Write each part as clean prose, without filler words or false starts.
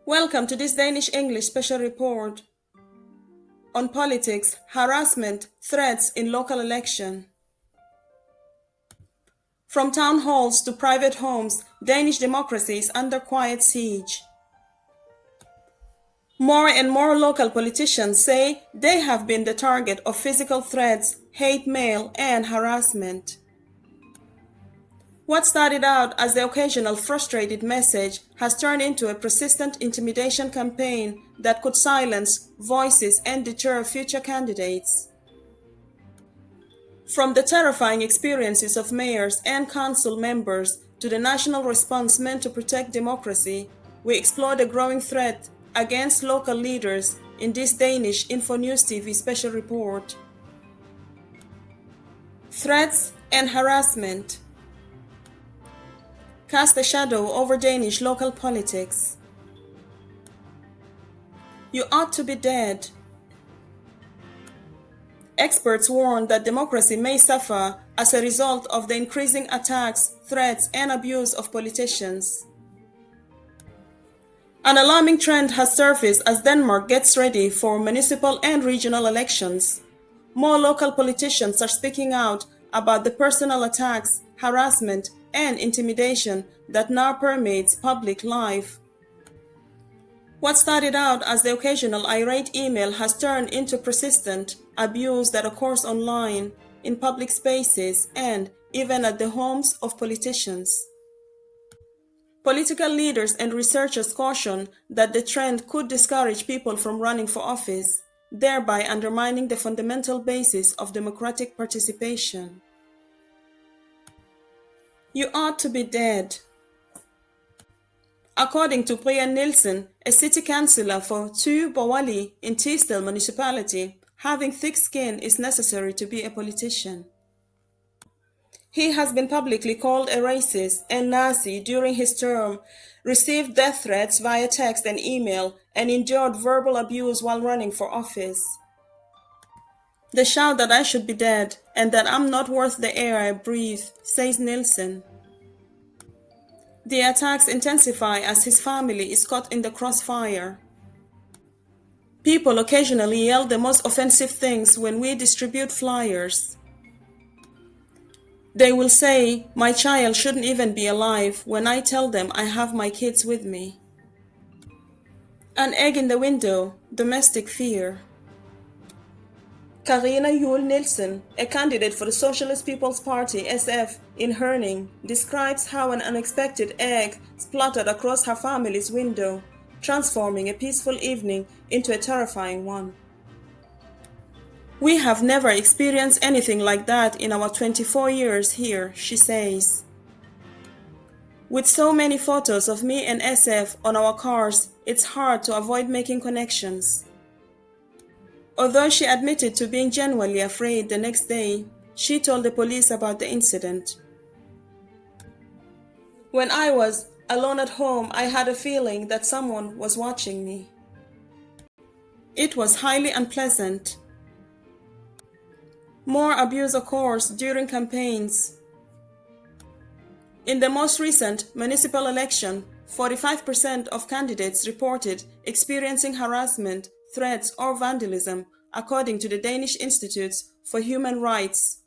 Welcome to this Danish English special report on politics, harassment, threats in local election. From town halls to private homes, Danish democracy is under quiet siege. More and more local politicians say they have been the target of physical threats, hate mail, and harassment. What started out as the occasional frustrated message has turned into a persistent intimidation campaign that could silence voices and deter future candidates. From the terrifying experiences of mayors and council members to the national response meant to protect democracy, we explore the growing threat against local leaders in this Danish-InfoNews TV special report. Threats and harassment cast a shadow over Danish local politics. You ought to be dead. Experts warn that democracy may suffer as a result of the increasing attacks, threats, and abuse of politicians. An alarming trend has surfaced as Denmark gets ready for municipal and regional elections. More local politicians are speaking out about the personal attacks, harassment, and intimidation that now permeates public life. What started out as the occasional irate email has turned into persistent abuse that occurs online, in public spaces, and even at the homes of politicians. Political leaders and researchers caution that the trend could discourage people from running for office, thereby undermining the fundamental basis of democratic participation. You ought to be dead. According to Brian Nielsen, a city councillor for Thy Borgerlige in Tisted municipality, having thick skin is necessary to be a politician. He has been publicly called a racist and Nazi during his term, received death threats via text and email, and endured verbal abuse while running for office. They shout that I should be dead and that I'm not worth the air I breathe, says Nielsen. The attacks intensify as his family is caught in the crossfire. People occasionally yell the most offensive things when we distribute flyers. They will say, "My child shouldn't even be alive," when I tell them I have my kids with me. An egg in the window, domestic fear. Karina Juel Nielsen, a candidate for the Socialist People's Party SF in Herning, describes how an unexpected egg splattered across her family's window, transforming a peaceful evening into a terrifying one. "We have never experienced anything like that in our 24 years here," she says. "With so many photos of me and SF on our cars, it's hard to avoid making connections." Although she admitted to being genuinely afraid the next day, she told the police about the incident. "When I was alone at home, I had a feeling that someone was watching me. It was highly unpleasant." More abuse occurs during campaigns. In the most recent municipal election, 45% of candidates reported experiencing harassment, threats, or vandalism, according to the Danish Institutes for Human Rights.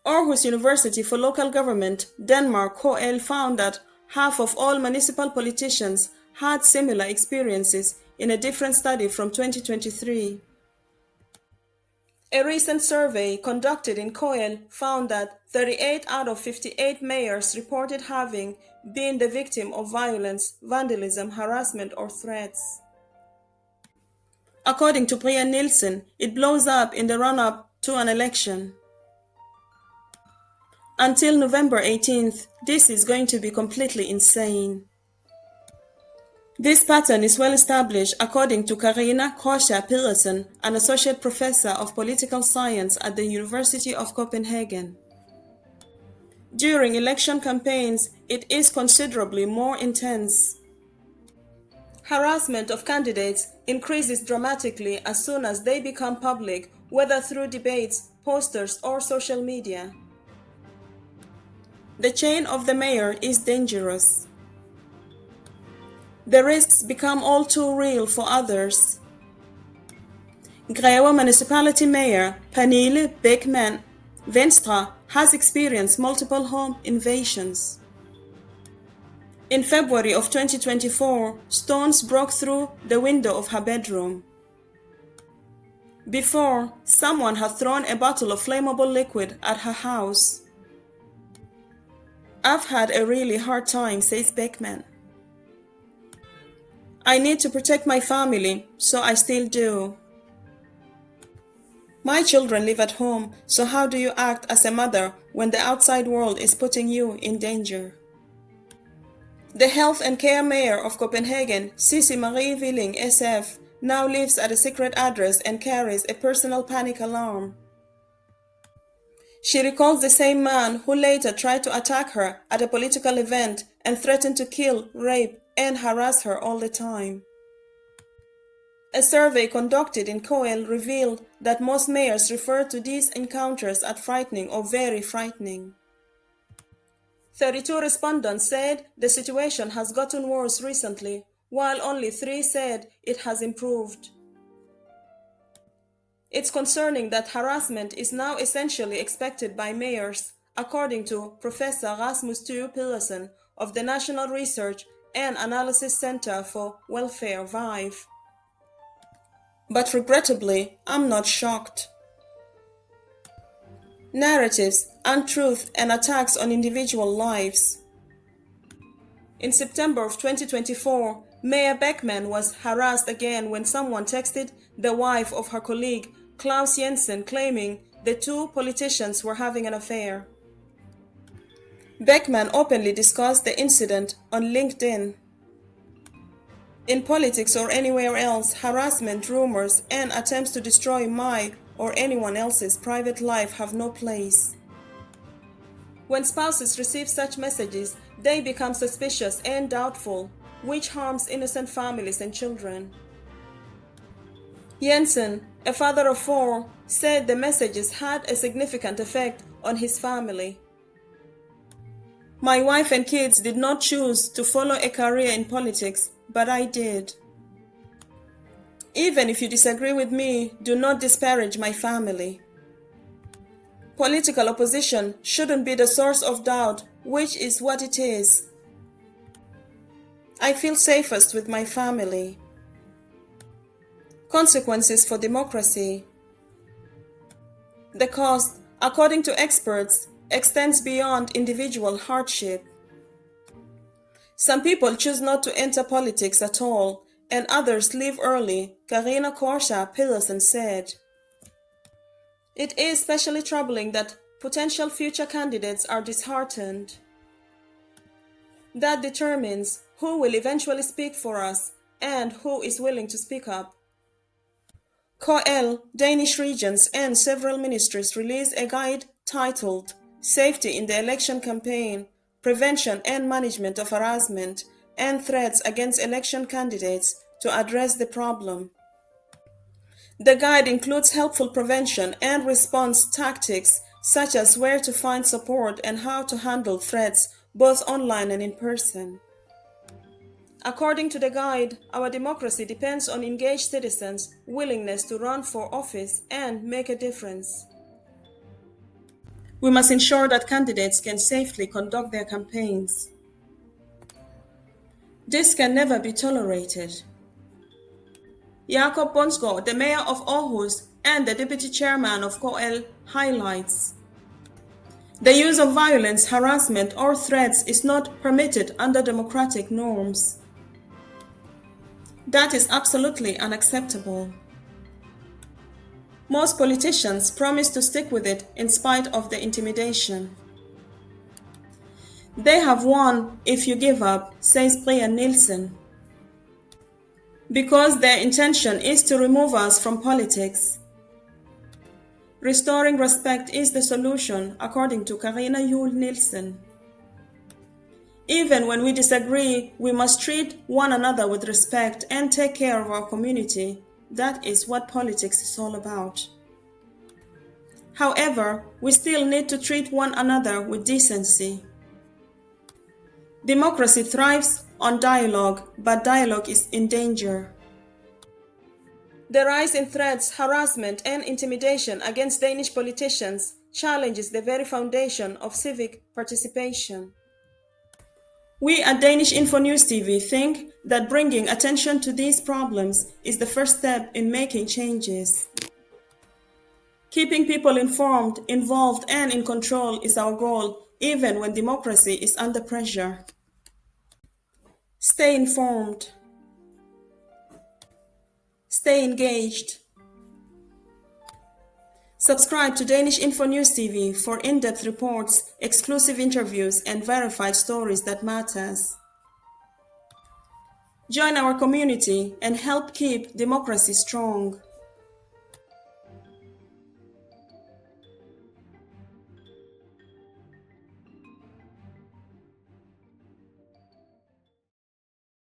Aarhus University for Local Government, Denmark, KL, found that half of all municipal politicians had similar experiences in a different study from 2023. A recent survey conducted in KL found that 38 out of 58 mayors reported having been the victim of violence, vandalism, harassment, or threats. According to Brian Nielsen, it blows up in the run-up to an election. Until November 18th, this is going to be completely insane. This pattern is well established according to Karina Krosja Pedersen, an associate professor of political science at the University of Copenhagen. During election campaigns, it is considerably more intense. Harassment of candidates increases dramatically as soon as they become public, whether through debates, posters, or social media. The chain of the mayor is dangerous. the risks become all too real for others. Greve Municipality Mayor Pernille Beckmann, Venstre, has experienced multiple home invasions. In February of 2024, stones broke through the window of her bedroom. Before, someone had thrown a bottle of flammable liquid at her house. I've had a really hard time, says Beckmann. I need to protect my family, so I still do. My children live at home, so how do you act as a mother when the outside world is putting you in danger? The health and care mayor of Copenhagen, Sissy Marie Willing SF, now lives at a secret address and carries a personal panic alarm. She recalls the same man who later tried to attack her at a political event and threatened to kill, rape, and harass her all the time. A survey conducted in Coel revealed that most mayors refer to these encounters as frightening or very frightening. 32 respondents said the situation has gotten worse recently, while only 3 said it has improved. It's concerning that harassment is now essentially expected by mayors, according to Professor Rasmus Thue Pedersen of the National Research and Analysis Center for Welfare (VIVE). But regrettably, I'm not shocked. Narratives, untruth, and attacks on individual lives. In September of 2024, Mayor Beckmann was harassed again when someone texted the wife of her colleague Claus Jensen claiming the two politicians were having an affair. Beckmann openly discussed the incident on LinkedIn. In politics or anywhere else, harassment, rumors, and attempts to destroy my or anyone else's private life have no place. When spouses receive such messages, they become suspicious and doubtful, which harms innocent families and children. Jensen, a father of 4, said the messages had a significant effect on his family. My wife and kids did not choose to follow a career in politics, but I did. Even if you disagree with me, do not disparage my family. Political opposition shouldn't be the source of doubt, which is what it is. I feel safest with my family. Consequences for democracy. The cost, according to experts, extends beyond individual hardship. Some people choose not to enter politics at all, and others leave early, Karina Korsha Pedersen said. It is especially troubling that potential future candidates are disheartened. That determines who will eventually speak for us and who is willing to speak up. KL, Danish regions, and several ministries released a guide titled Safety in the Election Campaign, Prevention and Management of Harassment and Threats Against Election Candidates to address the problem. The guide includes helpful prevention and response tactics such as where to find support and how to handle threats both online and in person. According to the guide, our democracy depends on engaged citizens' willingness to run for office and make a difference. We must ensure that candidates can safely conduct their campaigns. This can never be tolerated. Jakob Bonsgaard, the mayor of Aarhus and the deputy chairman of KL, highlights the use of violence, harassment, or threats is not permitted under democratic norms. That is absolutely unacceptable. Most politicians promise to stick with it in spite of the intimidation. They have won if you give up, says Brian Nielsen, because their intention is to remove us from politics. Restoring respect is the solution, according to Karina Juhl Nielsen. Even when we disagree, we must treat one another with respect and take care of our community. That is what politics is all about. However, we still need to treat one another with decency. Democracy thrives on dialogue, but dialogue is in danger. The rise in threats, harassment, and intimidation against Danish politicians challenges the very foundation of civic participation. We at Danish-InfoNews TV think that bringing attention to these problems is the first step in making changes. Keeping people informed, involved, and in control is our goal, even when democracy is under pressure. Stay informed. Stay engaged. Subscribe to Danish-InfoNews TV for in-depth reports, exclusive interviews, and verified stories that matters. Join our community and help keep democracy strong.